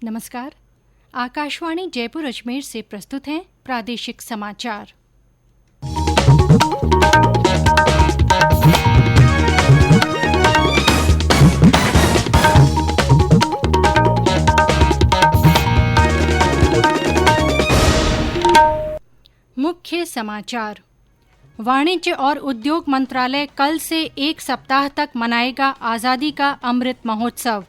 नमस्कार। आकाशवाणी जयपुर अजमेर से प्रस्तुत हैं प्रादेशिक समाचार। मुख्य समाचार। वाणिज्य और उद्योग मंत्रालय कल से एक सप्ताह तक मनाएगा आज़ादी का अमृत महोत्सव।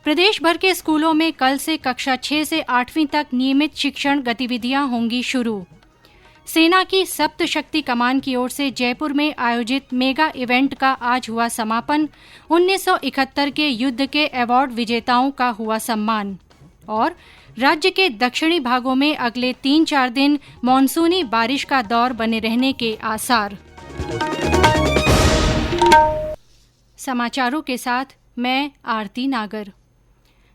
प्रदेश भर के स्कूलों में कल से कक्षा 6 से 8वीं तक नियमित शिक्षण गतिविधियां होंगी शुरू। सेना की सप्तशक्ति कमान की ओर से जयपुर में आयोजित मेगा इवेंट का आज हुआ समापन। 1971 के युद्ध के अवार्ड विजेताओं का हुआ सम्मान। और राज्य के दक्षिणी भागों में अगले 3-4 दिन मानसूनी बारिश का दौर बने रहने के आसार। समाचारों के साथ मैं आरती नागर।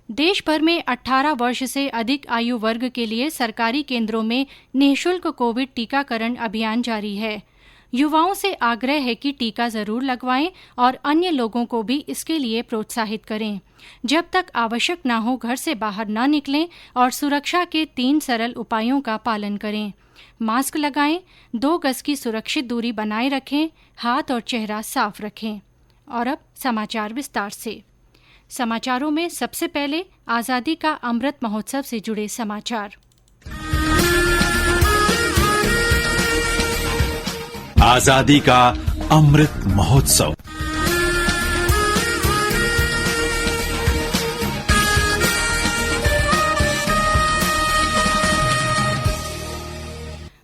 देश भर में 18 वर्ष से अधिक आयु वर्ग के लिए सरकारी केंद्रों में निःशुल्क कोविड टीकाकरण अभियान जारी है। युवाओं से आग्रह है कि टीका जरूर लगवाएं और अन्य लोगों को भी इसके लिए प्रोत्साहित करें। जब तक आवश्यक न हो घर से बाहर न निकलें और सुरक्षा के 3 सरल उपायों का पालन करें। मास्क लगाएं, 2 गज की सुरक्षित दूरी बनाए रखें, हाथ और चेहरा साफ रखें। और अब समाचार विस्तार से। समाचारों में सबसे पहले आज़ादी का अमृत महोत्सव से जुड़े समाचार। आज़ादी का अमृत महोत्सव।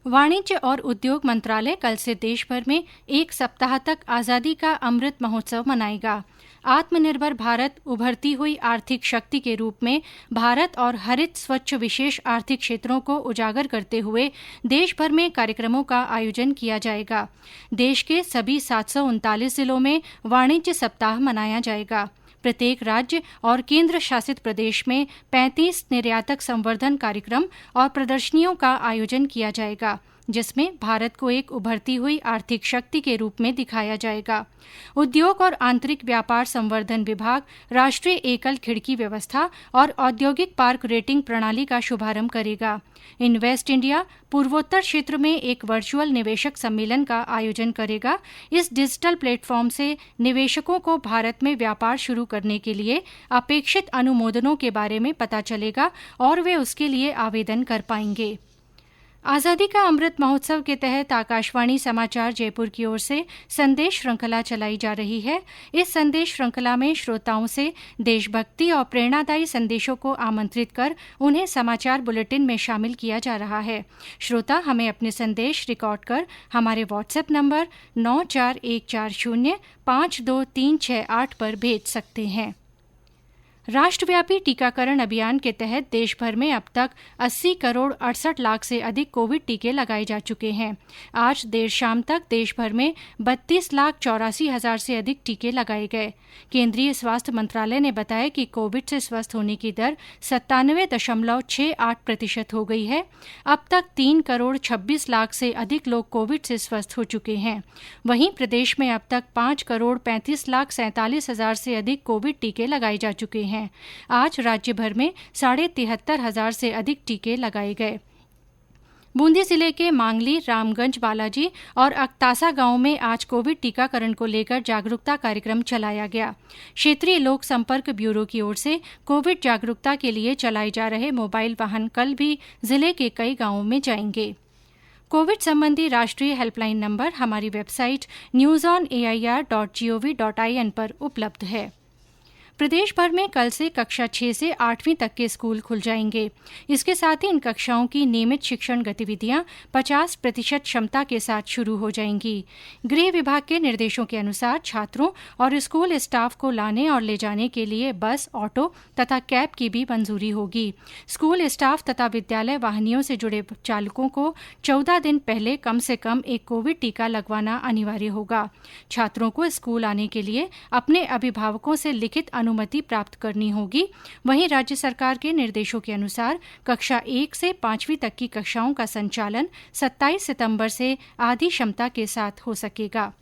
वाणिज्य और उद्योग मंत्रालय कल से देश भर में एक सप्ताह तक आज़ादी का अमृत महोत्सव मनाएगा। आत्मनिर्भर भारत, उभरती हुई आर्थिक शक्ति के रूप में भारत और हरित स्वच्छ विशेष आर्थिक क्षेत्रों को उजागर करते हुए देश भर में कार्यक्रमों का आयोजन किया जाएगा। देश के सभी 739 जिलों में वाणिज्य सप्ताह मनाया जाएगा। प्रत्येक राज्य और केंद्र शासित प्रदेश में 35 निर्यातक संवर्धन कार्यक्रम और प्रदर्शनियों का आयोजन किया जाएगा, जिसमें भारत को एक उभरती हुई आर्थिक शक्ति के रूप में दिखाया जाएगा। उद्योग और आंतरिक व्यापार संवर्धन विभाग राष्ट्रीय एकल खिड़की व्यवस्था और औद्योगिक पार्क रेटिंग प्रणाली का शुभारंभ करेगा। इन्वेस्ट इंडिया पूर्वोत्तर क्षेत्र में एक वर्चुअल निवेशक सम्मेलन का आयोजन करेगा। इस डिजिटल प्लेटफॉर्म से निवेशकों को भारत में व्यापार शुरू करने के लिए अपेक्षित अनुमोदनों के बारे में पता चलेगा और वे उसके लिए आवेदन कर पाएंगे। आज़ादी का अमृत महोत्सव के तहत आकाशवाणी समाचार जयपुर की ओर से संदेश श्रृंखला चलाई जा रही है। इस संदेश श्रृंखला में श्रोताओं से देशभक्ति और प्रेरणादायी संदेशों को आमंत्रित कर उन्हें समाचार बुलेटिन में शामिल किया जा रहा है। श्रोता हमें अपने संदेश रिकॉर्ड कर हमारे व्हाट्सएप नंबर 9414052368 पर भेज सकते हैं। राष्ट्रव्यापी टीकाकरण अभियान के तहत देश भर में अब तक 80 करोड़ 68 लाख से अधिक कोविड टीके लगाए जा चुके हैं। आज देर शाम तक देश भर में 32,84,000 से अधिक टीके लगाए गए। केंद्रीय स्वास्थ्य मंत्रालय ने बताया कि कोविड से स्वस्थ होने की दर 97.68% हो गई है। अब तक 3 करोड़ 26 लाख से अधिक लोग कोविड से स्वस्थ हो चुके हैं। वहीं प्रदेश में अब तक 5 करोड़ 35 लाख 47,000 से अधिक कोविड टीके लगाए जा चुके हैं। आज राज्य भर में 73,500 से अधिक टीके लगाए गए। बूंदी जिले के मांगली, रामगंज, बालाजी और अकतासा गांव में आज कोविड टीकाकरण को लेकर जागरूकता कार्यक्रम चलाया गया। क्षेत्रीय लोक संपर्क ब्यूरो की ओर से कोविड जागरूकता के लिए चलाए जा रहे मोबाइल वाहन कल भी जिले के कई गांवों में जाएंगे। कोविड संबंधी राष्ट्रीय हेल्पलाइन नंबर हमारी वेबसाइट newsonair.gov.in पर उपलब्ध है। प्रदेश भर में कल से कक्षा 6 से 8वीं तक के स्कूल खुल जाएंगे। इसके साथ ही इन कक्षाओं की नियमित शिक्षण गतिविधियां 50% क्षमता के साथ शुरू हो जाएंगी। गृह विभाग के निर्देशों के अनुसार छात्रों और स्कूल स्टाफ को लाने और ले जाने के लिए बस, ऑटो तथा कैब की भी मंजूरी होगी। स्कूल स्टाफ तथा विद्यालय वाहिनियों से जुड़े चालकों को 14 दिन पहले कम से कम एक कोविड टीका लगवाना अनिवार्य होगा। छात्रों को स्कूल आने के लिए अपने अभिभावकों से लिखित अनुमति प्राप्त करनी होगी। वहीं राज्य सरकार के निर्देशों के अनुसार कक्षा 1 से 5वीं तक की कक्षाओं का संचालन 27 सितंबर से आधी क्षमता के साथ हो सकेगा।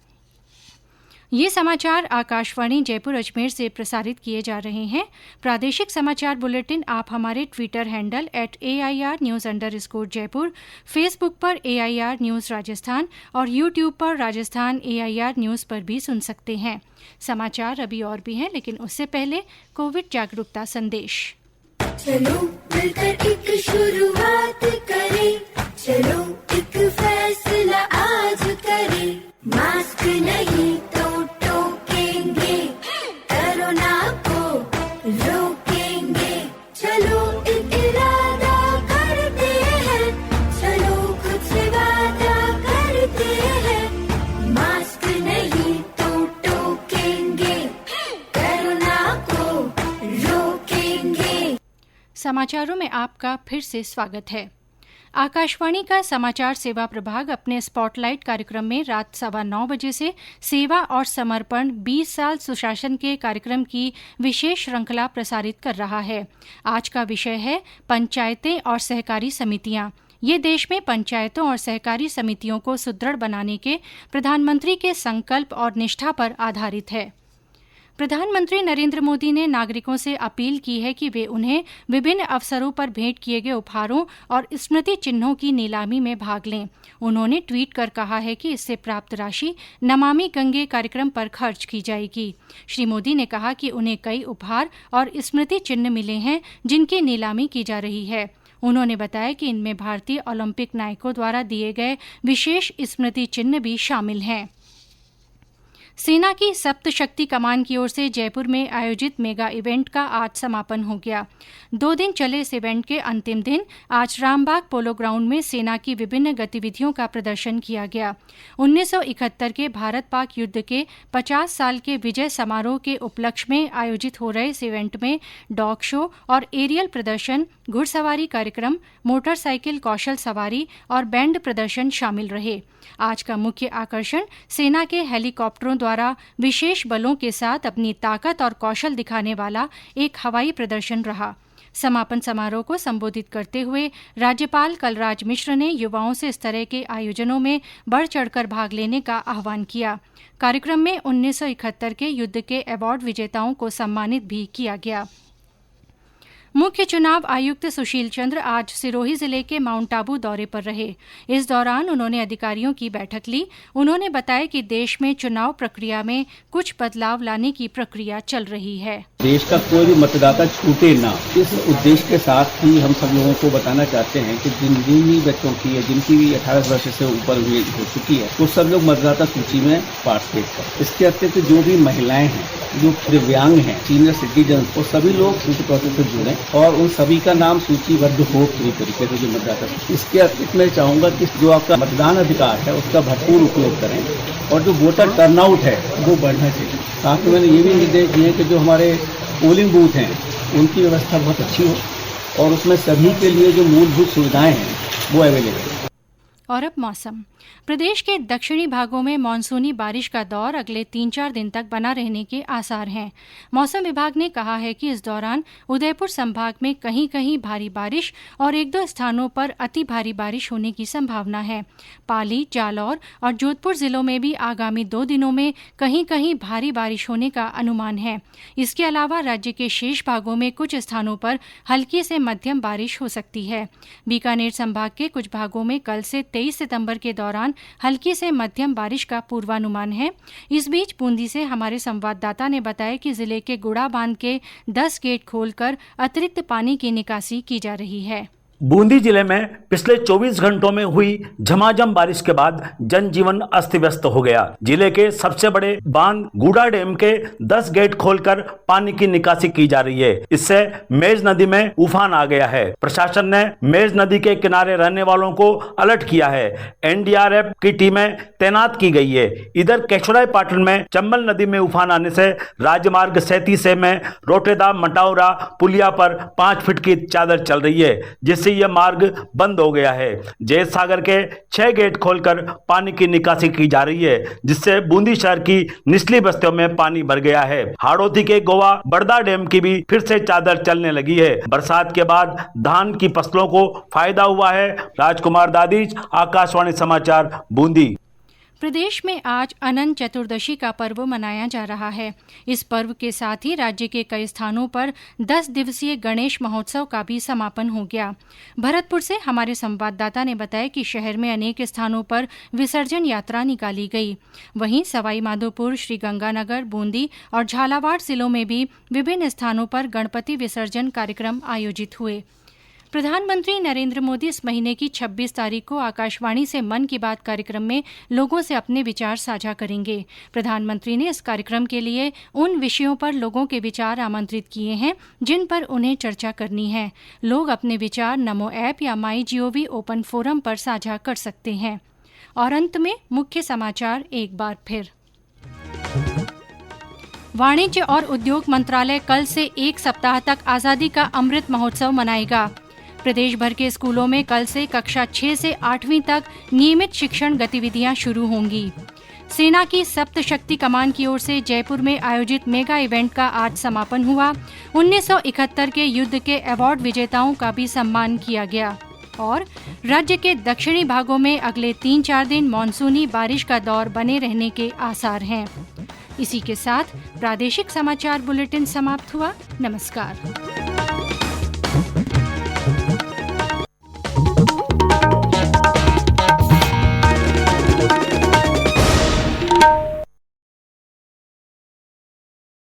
ये समाचार आकाशवाणी जयपुर अजमेर से प्रसारित किए जा रहे हैं। प्रादेशिक समाचार बुलेटिन आप हमारे ट्विटर हैंडल @AIR_News_जयपुर, फेसबुक पर AIR न्यूज़ राजस्थान और यूट्यूब पर राजस्थान AIR न्यूज़ पर भी सुन सकते हैं। समाचार अभी और भी हैं, लेकिन उससे पहले कोविड जागरूकता संदेश। चलो मिलकर एक शुरुआत करें, चलो एक फैसला आज करें, मास्क नहीं तो टोकेंगे, कोरोना को रोकेंगे, चलो एक इरादा करते हैं, चलो कुछ वादा करते हैं, मास्क नहीं तो टोकेंगे, कोरोना को रोकेंगे। समाचारों में आपका फिर से स्वागत है। आकाशवाणी का समाचार सेवा प्रभाग अपने स्पॉटलाइट कार्यक्रम में रात 9:15 बजे से सेवा और समर्पण 20 साल सुशासन के कार्यक्रम की विशेष श्रृंखला प्रसारित कर रहा है। आज का विषय है पंचायतें और सहकारी समितियां। ये देश में पंचायतों और सहकारी समितियों को सुदृढ़ बनाने के प्रधानमंत्री के संकल्प और निष्ठा पर आधारित है। प्रधानमंत्री नरेंद्र मोदी ने नागरिकों से अपील की है कि वे उन्हें विभिन्न अवसरों पर भेंट किए गए उपहारों और स्मृति चिन्हों की नीलामी में भाग लें। उन्होंने ट्वीट कर कहा है कि इससे प्राप्त राशि नमामि गंगे कार्यक्रम पर खर्च की जाएगी। श्री मोदी ने कहा कि उन्हें कई उपहार और स्मृति चिन्ह मिले हैं जिनकी नीलामी की जा रही है। उन्होंने बताया कि इनमें भारतीय ओलंपिक नायकों द्वारा दिए गए विशेष स्मृति चिन्ह भी शामिल हैं। सेना की सप्त शक्ति कमान की ओर से जयपुर में आयोजित मेगा इवेंट का आज समापन हो गया। 2 दिन चले इस इवेंट के अंतिम दिन आज रामबाग पोलो ग्राउंड में सेना की विभिन्न गतिविधियों का प्रदर्शन किया गया। 1971 के भारत पाक युद्ध के 50 साल के विजय समारोह के उपलक्ष्य में आयोजित हो रहे इस इवेंट में डॉग शो और एरियल प्रदर्शन, घुड़सवारी कार्यक्रम, मोटरसाइकिल कौशल सवारी और बैंड प्रदर्शन शामिल रहे। आज का मुख्य आकर्षण सेना के हेलीकॉप्टरों द्वारा विशेष बलों के साथ अपनी ताकत और कौशल दिखाने वाला एक हवाई प्रदर्शन रहा। समापन समारोह को संबोधित करते हुए राज्यपाल कलराज मिश्र ने युवाओं से इस तरह के आयोजनों में बढ़ चढ़कर भाग लेने का आह्वान किया। कार्यक्रम में 1971 के युद्ध के अवार्ड विजेताओं को सम्मानित भी किया गया। मुख्य चुनाव आयुक्त सुशील चंद्र आज सिरोही जिले के माउंट आबू दौरे पर रहे। इस दौरान उन्होंने अधिकारियों की बैठक ली। उन्होंने बताया कि देश में चुनाव प्रक्रिया में कुछ बदलाव लाने की प्रक्रिया चल रही है। देश का कोई भी मतदाता छूटे ना, इस उद्देश्य के साथ ही हम सब लोगों को बताना चाहते हैं कि जिन भी बच्चों की या जिनकी भी 18 वर्ष से ऊपर हो चुकी है वो सब लोग मतदाता सूची में पार्टिसिपेट करें। इसके अतिरिक्त जो भी महिलाएं हैं, जो दिव्यांग हैं, सीनियर सिटीजन, वो सभी लोग इस प्रोसेस से जुड़े और उन सभी का नाम सूचीबद्ध हो पूरी तरीके से जो मतदाता। इसके अतिरिक्त मैं चाहूंगा कि जो आपका मतदान अधिकार है उसका भरपूर उपयोग करें और जो वोटर टर्नआउट है वो बढ़ना चाहिए। साथ में मैंने ये भी निर्देश दिए कि जो हमारे पोलिंग बूथ हैं उनकी व्यवस्था बहुत अच्छी हो और उसमें सभी के लिए जो मूलभूत सुविधाएं हैं वो अवेलेबल है। और अब मौसम। प्रदेश के दक्षिणी भागों में मानसूनी बारिश का दौर अगले 3-4 दिन तक बना रहने के आसार हैं। मौसम विभाग ने कहा है कि इस दौरान उदयपुर संभाग में कहीं कहीं भारी बारिश और 1-2 स्थानों पर अति भारी बारिश होने की संभावना है। पाली, जालौर और जोधपुर जिलों में भी आगामी 2 दिनों में कहीं कहीं भारी बारिश होने का अनुमान है। इसके अलावा राज्य के शेष भागों में कुछ स्थानों पर हल्की से मध्यम बारिश हो सकती है। बीकानेर संभाग के कुछ भागों में कल से 23 सितंबर के दौरान हल्की से मध्यम बारिश का पूर्वानुमान है। इस बीच बूंदी से हमारे संवाददाता ने बताया कि जिले के गुड़ा बांध के 10 गेट खोलकर अतिरिक्त पानी की निकासी की जा रही है। बूंदी जिले में पिछले 24 घंटों में हुई झमाझम बारिश के बाद जनजीवन अस्त व्यस्त हो गया। जिले के सबसे बड़े बांध गूड़ा डैम के 10 गेट खोलकर पानी की निकासी की जा रही है। इससे मेज नदी में उफान आ गया है। प्रशासन ने मेज नदी के किनारे रहने वालों को अलर्ट किया है। एनडीआरएफ की टीमें तैनात की गई है। इधर केशोराय पाटन में चंबल नदी में उफान आने से राजमार्ग 37 में रोटेदा मटाउरा पुलिया पर 5 फीट की चादर चल रही है, जिससे यह मार्ग बंद हो गया है। जैत सागर के 6 गेट खोलकर पानी की निकासी की जा रही है, जिससे बूंदी शहर की निचली बस्तियों में पानी भर गया है। हाड़ौती के गोवा बड़दा डैम की भी फिर से चादर चलने लगी है। बरसात के बाद धान की फसलों को फायदा हुआ है। राजकुमार दादीज, आकाशवाणी समाचार, बूंदी। प्रदेश में आज अनंत चतुर्दशी का पर्व मनाया जा रहा है। इस पर्व के साथ ही राज्य के कई स्थानों पर 10 दिवसीय गणेश महोत्सव का भी समापन हो गया। भरतपुर से हमारे संवाददाता ने बताया कि शहर में अनेक स्थानों पर विसर्जन यात्रा निकाली गई। वहीं सवाईमाधोपुर, श्रीगंगानगर, बूंदी और झालावाड़ जिलों में भी विभिन्न स्थानों पर गणपति विसर्जन कार्यक्रम आयोजित हुए। प्रधानमंत्री नरेंद्र मोदी इस महीने की 26 तारीख को आकाशवाणी से मन की बात कार्यक्रम में लोगों से अपने विचार साझा करेंगे। प्रधानमंत्री ने इस कार्यक्रम के लिए उन विषयों पर लोगों के विचार आमंत्रित किए हैं जिन पर उन्हें चर्चा करनी है। लोग अपने विचार नमो ऐप या MyGov ओपन फोरम पर साझा कर सकते हैं। और अंत में मुख्य समाचार एक बार फिर। वाणिज्य और उद्योग मंत्रालय कल से 1 सप्ताह तक आजादी का अमृत महोत्सव मनाएगा। प्रदेश भर के स्कूलों में कल से कक्षा 6 से 8वीं तक नियमित शिक्षण गतिविधियां शुरू होंगी। सेना की सप्तशक्ति कमान की ओर से जयपुर में आयोजित मेगा इवेंट का आज समापन हुआ। 1971 के युद्ध के अवार्ड विजेताओं का भी सम्मान किया गया। और राज्य के दक्षिणी भागों में अगले 3-4 दिन मानसूनी बारिश का दौर बने रहने के आसार हैं। इसी के साथ प्रादेशिक समाचार बुलेटिन समाप्त हुआ। नमस्कार।